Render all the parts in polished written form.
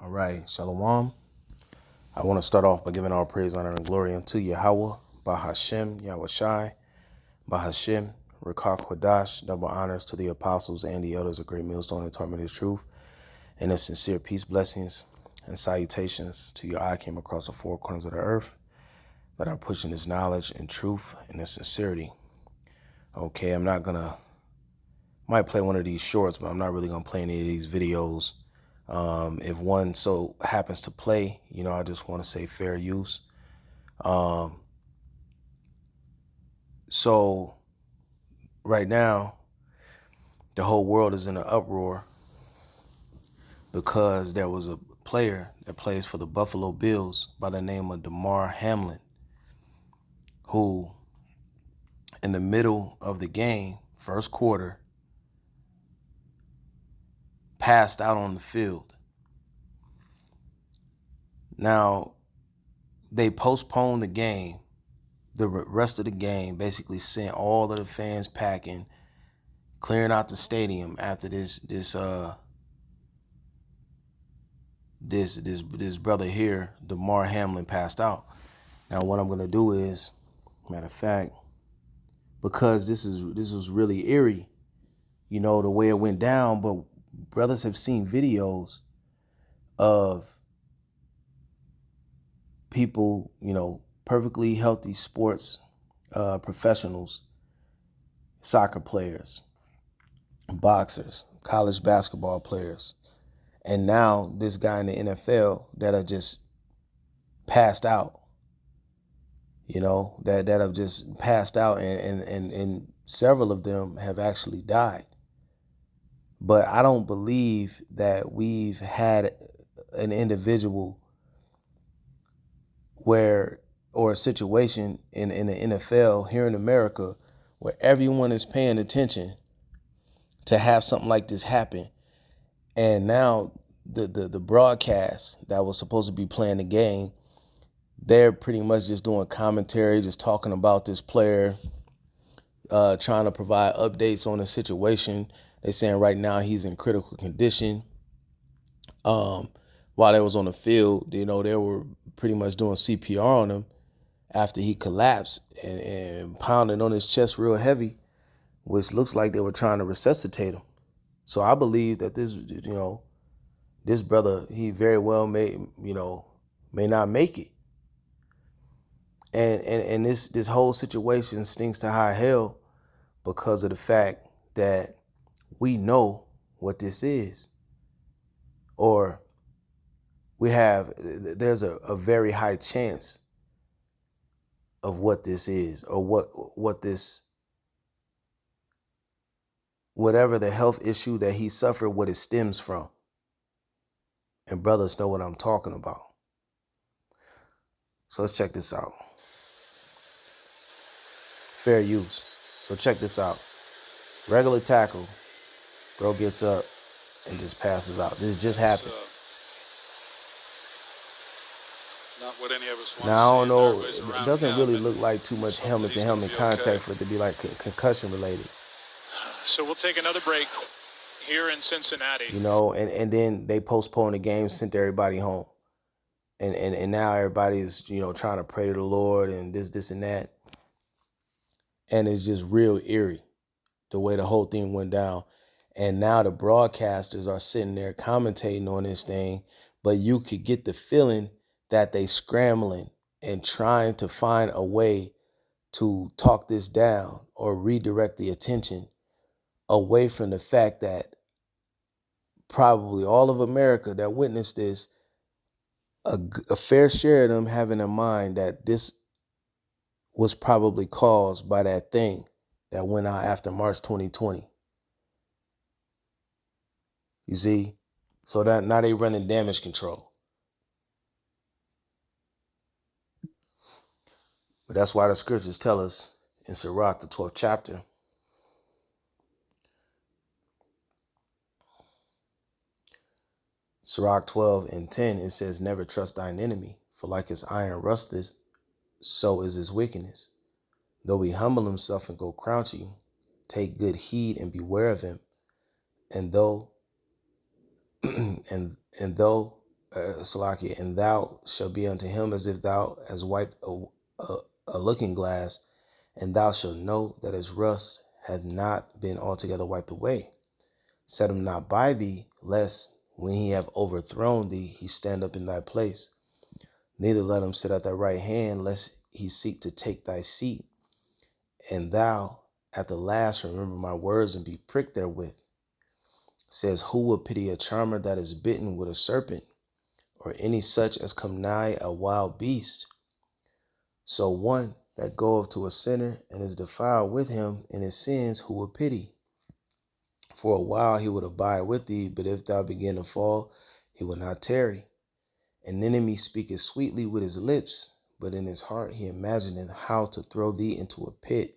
All right, Shalom. I want to start off by giving all praise, honor, and glory unto Yahweh, Bahashem, Yahushai, Bahashem, Rekah Kodash. Double honors to the apostles and the elders of Great Millstone and Tormented Truth, and a sincere peace, blessings, and salutations to your eye came across the four corners of the earth that are pushing this knowledge and truth and this sincerity. Okay, might play one of these shorts, but I'm not really gonna play any of these videos. If one so happens to play, I just want to say fair use. So right now, the whole world is in an uproar because there was a player that plays for the Buffalo Bills by the name of Damar Hamlin, who in the middle of the game, first quarter, passed out on the field. Now, they postponed the game. The rest of the game basically sent all of the fans packing, clearing out the stadium after this brother here, Damar Hamlin, passed out. Now what I'm gonna do is, matter of fact, because this was really eerie, the way it went down, but brothers have seen videos of people, perfectly healthy sports professionals, soccer players, boxers, college basketball players, and now this guy in the NFL that are just passed out, that have just passed out, and several of them have actually died. But I don't believe that we've had an individual or a situation in the NFL here in America where everyone is paying attention to have something like this happen. And now the broadcast that was supposed to be playing the game, they're pretty much just doing commentary, just talking about this player, trying to provide updates on the situation. They're saying right now he's in critical condition. While they was on the field, they were pretty much doing CPR on him after he collapsed and pounding on his chest real heavy, which looks like they were trying to resuscitate him. So I believe that this brother, he very well may not make it. And this whole situation stinks to high hell because of the fact that we know what this is, or there's a very high chance of what this is, or whatever the health issue that he suffered, what it stems from. And brothers know what I'm talking about. So let's check this out. Fair use. So check this out. Regular tackle. Bro gets up and just passes out. This just happened. Not what any of us want Now, I don't know. to see. It doesn't really look like too much helmet-to-helmet contact for it to be like concussion related. So we'll take another break here in Cincinnati. And then they postponed the game, sent everybody home. And now everybody's, trying to pray to the Lord and this and that. And it's just real eerie the way the whole thing went down. And now the broadcasters are sitting there commentating on this thing, but you could get the feeling that they scrambling and trying to find a way to talk this down or redirect the attention away from the fact that probably all of America that witnessed this, a fair share of them having in mind that this was probably caused by that thing that went out after March 2020. You see? So that now they running damage control. But that's why the scriptures tell us in Sirach, the 12th chapter, Sirach 12:10, it says, never trust thine enemy, for like his iron rusteth, so is his wickedness. Though he humble himself and go crouching, take good heed and beware of him. And though Salakia, and thou shalt be unto him as if thou hast wiped a looking glass, and thou shalt know that his rust hath not been altogether wiped away. Set him not by thee, lest when he have overthrown thee, he stand up in thy place. Neither let him sit at thy right hand, lest he seek to take thy seat. And thou, at the last, remember my words and be pricked therewith. Says, who will pity a charmer that is bitten with a serpent, or any such as come nigh a wild beast? So one that goeth to a sinner and is defiled with him in his sins, who will pity? For a while he would abide with thee, but if thou begin to fall, he will not tarry. An enemy speaketh sweetly with his lips, but in his heart he imagineth how to throw thee into a pit.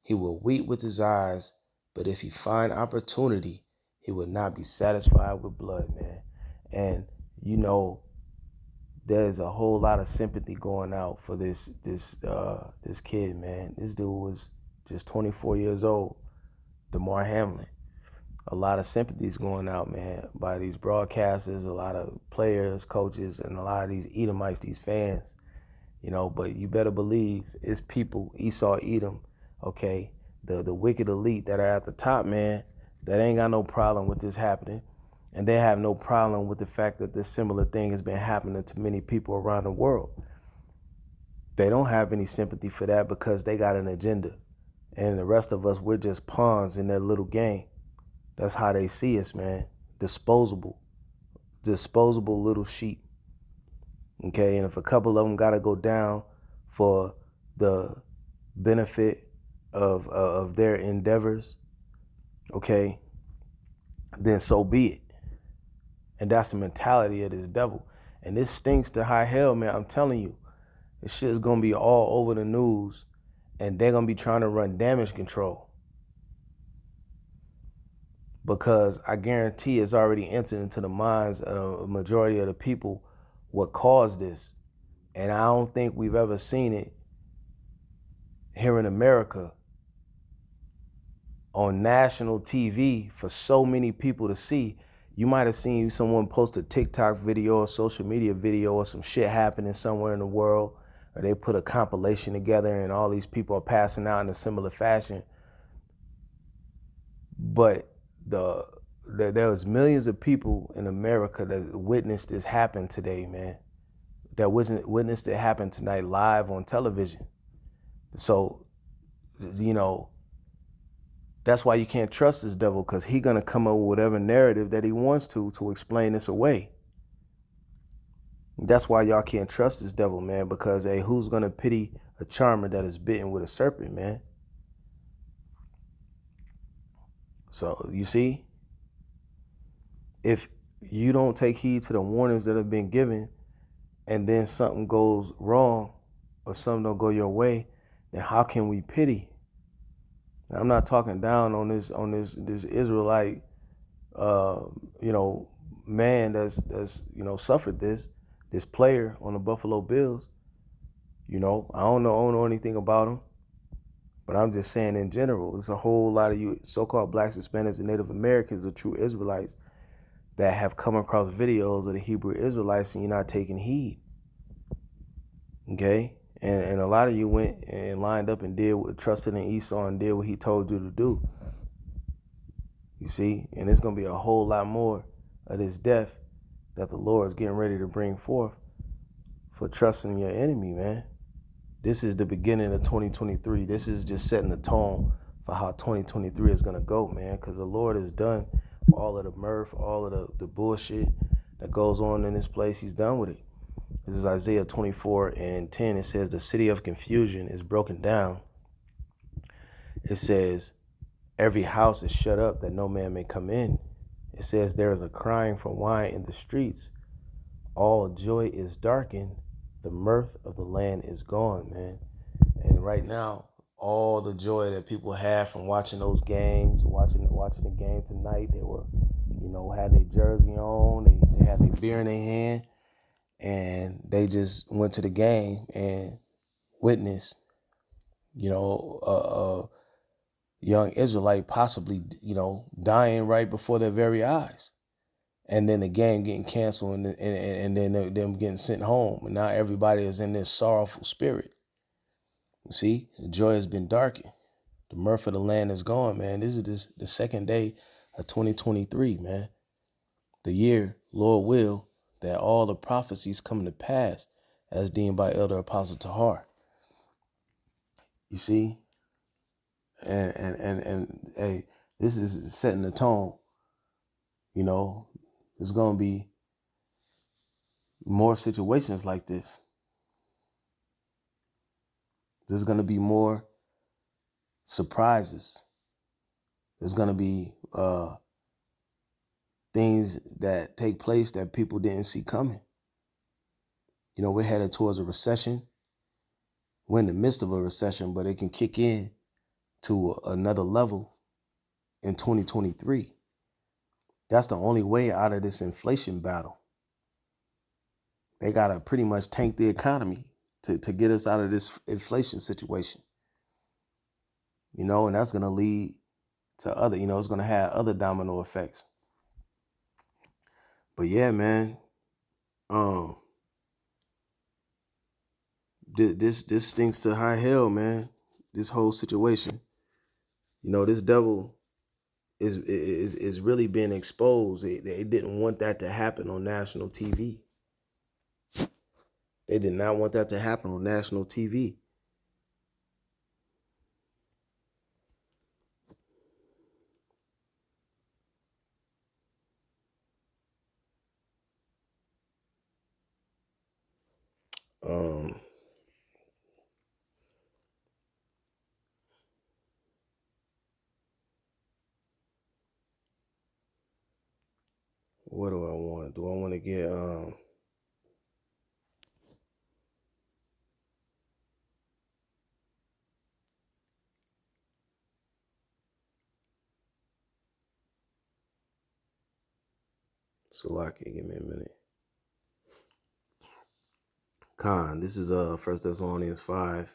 He will weep with his eyes, but if he find opportunity, he will not be satisfied with blood, man. And there's a whole lot of sympathy going out for this kid, man. This dude was just 24 years old, Damar Hamlin. A lot of sympathy's going out, man, by these broadcasters, a lot of players, coaches, and a lot of these Edomites, these fans, but you better believe it's people, Esau, Edom, okay, the wicked elite that are at the top, man, that ain't got no problem with this happening. And they have no problem with the fact that this similar thing has been happening to many people around the world. They don't have any sympathy for that because they got an agenda. And the rest of us, we're just pawns in their little game. That's how they see us, man. Disposable little sheep. Okay, and if a couple of them got to go down for the benefit of their endeavors, okay, then so be it. And that's the mentality of this devil. And this stinks to high hell, man. I'm telling you, this shit is going to be all over the news, and they're going to be trying to run damage control. Because I guarantee it's already entered into the minds of a majority of the people what caused this. And I don't think we've ever seen it here in America on national TV for so many people to see. You might have seen someone post a TikTok video or social media video or some shit happening somewhere in the world, or they put a compilation together and all these people are passing out in a similar fashion. But there was millions of people in America that witnessed this happen today, man. That witnessed it happen tonight live on television. So, that's why you can't trust this devil, because he's going to come up with whatever narrative that he wants to explain this away. That's why y'all can't trust this devil, man, because, hey, who's going to pity a charmer that is bitten with a serpent, man? So, you see, if you don't take heed to the warnings that have been given, and then something goes wrong or something don't go your way, then how can we pity? Now, I'm not talking down on this Israelite, man that's suffered this player on the Buffalo Bills. I don't know anything about him, but I'm just saying in general, there's a whole lot of you so-called blacks, Hispanics, and Native Americans, the true Israelites, that have come across videos of the Hebrew Israelites and you're not taking heed. Okay? And a lot of you went and lined up and trusted in Esau and did what he told you to do. You see? And there's going to be a whole lot more of this death that the Lord is getting ready to bring forth for trusting your enemy, man. This is the beginning of 2023. This is just setting the tone for how 2023 is going to go, man, because the Lord is done with all of the mirth, all of the bullshit that goes on in this place. He's done with it. This is Isaiah 24:10. It says, the city of confusion is broken down. It says, every house is shut up that no man may come in. It says, there is a crying for wine in the streets. All joy is darkened. The mirth of the land is gone, man. And right now, all the joy that people have from watching those games, watching the game tonight, they were, had their jersey on, they had their beer in their hand, and they just went to the game and witnessed, a young Israelite possibly, dying right before their very eyes. and then the game getting canceled, and then them getting sent home. And now everybody is in this sorrowful spirit. You see, the joy has been darkened. The mirth of the land is gone, man. This is the second day of 2023, man. The year, Lord will, that all the prophecies come to pass as deemed by Elder Apostle Tahar. You see? And hey, this is setting the tone. You know, there's going to be more situations like this. There's going to be more surprises. There's going to be things that take place that people didn't see coming. You know, we're headed towards a recession. We're in the midst of a recession, but it can kick in to another level in 2023. That's the only way out of this inflation battle. They got to pretty much tank the economy to get us out of this inflation situation. You know, and that's going to lead to other, you know, it's going to have other domino effects. But yeah, man, this stinks to high hell, man. This whole situation. You know, this devil is really being exposed. They didn't want that to happen on national TV. They did not want that to happen on national TV. What do I want? Do I want to get Salaki, give me a minute. Khan, this is 1 Thessalonians 5.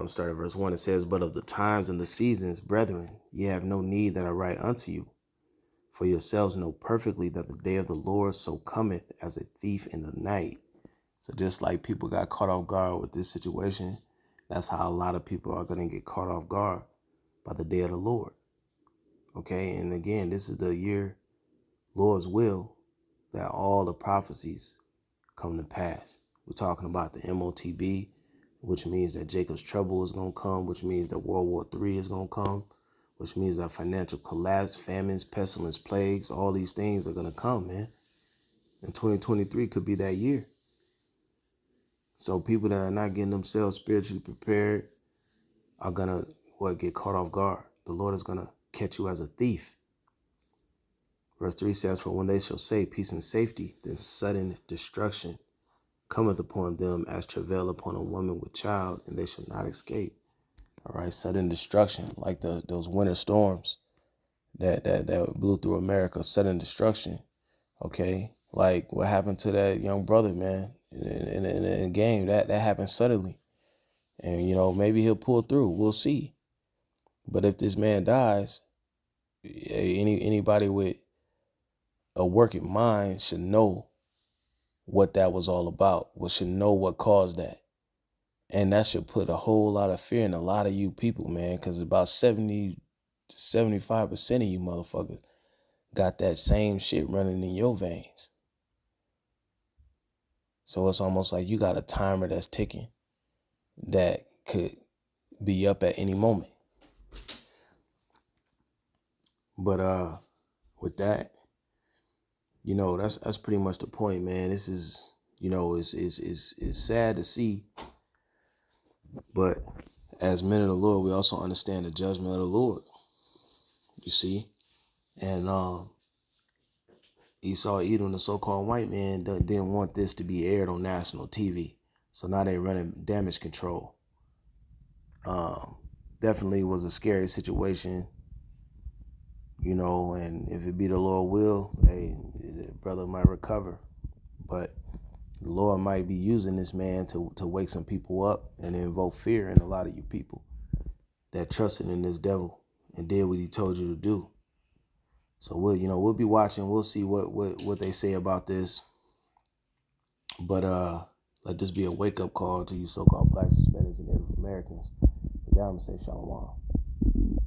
Starting at verse 1, it says, "But of the times and the seasons, brethren, ye have no need that I write unto you. For yourselves know perfectly that the day of the Lord so cometh as a thief in the night." So just like people got caught off guard with this situation, that's how a lot of people are going to get caught off guard by the day of the Lord. Okay, and again, this is the year, Lord's will, that all the prophecies come to pass. We're talking about the MOTB, which means that Jacob's trouble is going to come, which means that World War III is going to come, which means that financial collapse, famines, pestilence, plagues, all these things are going to come, man. And 2023 could be that year. So people that are not getting themselves spiritually prepared are going to get caught off guard. The Lord is going to catch you as a thief. Verse 3 says, "For when they shall say peace and safety, then sudden destruction cometh upon them as travail upon a woman with child, and they shall not escape." All right, sudden destruction, like those winter storms that blew through America, sudden destruction. Okay, like what happened to that young brother, man, in the game, that happened suddenly. And, you know, maybe he'll pull through. We'll see. But if this man dies, anybody with a working mind should know what that was all about. Should know what caused that. And that should put a whole lot of fear in a lot of you people, man, because about 70 to 75% of you motherfuckers got that same shit running in your veins. So it's almost like you got a timer that's ticking that could be up at any moment. But with that, you know, that's pretty much the point, man. This is, you know, it's sad to see, but as men of the Lord, we also understand the judgment of the Lord. You see, and Esau Edom, the so-called white man, didn't want this to be aired on national TV, so now they running damage control. Definitely was a scary situation. You know, and if it be the Lord will, hey, the brother might recover. But the Lord might be using this man to wake some people up and invoke fear in a lot of you people that trusted in this devil and did what he told you to do. So we'll be watching. We'll see what they say about this. But let this be a wake up call to you so-called Blacks, Hispanics, and Native Americans. With that, I'm gonna say shalom.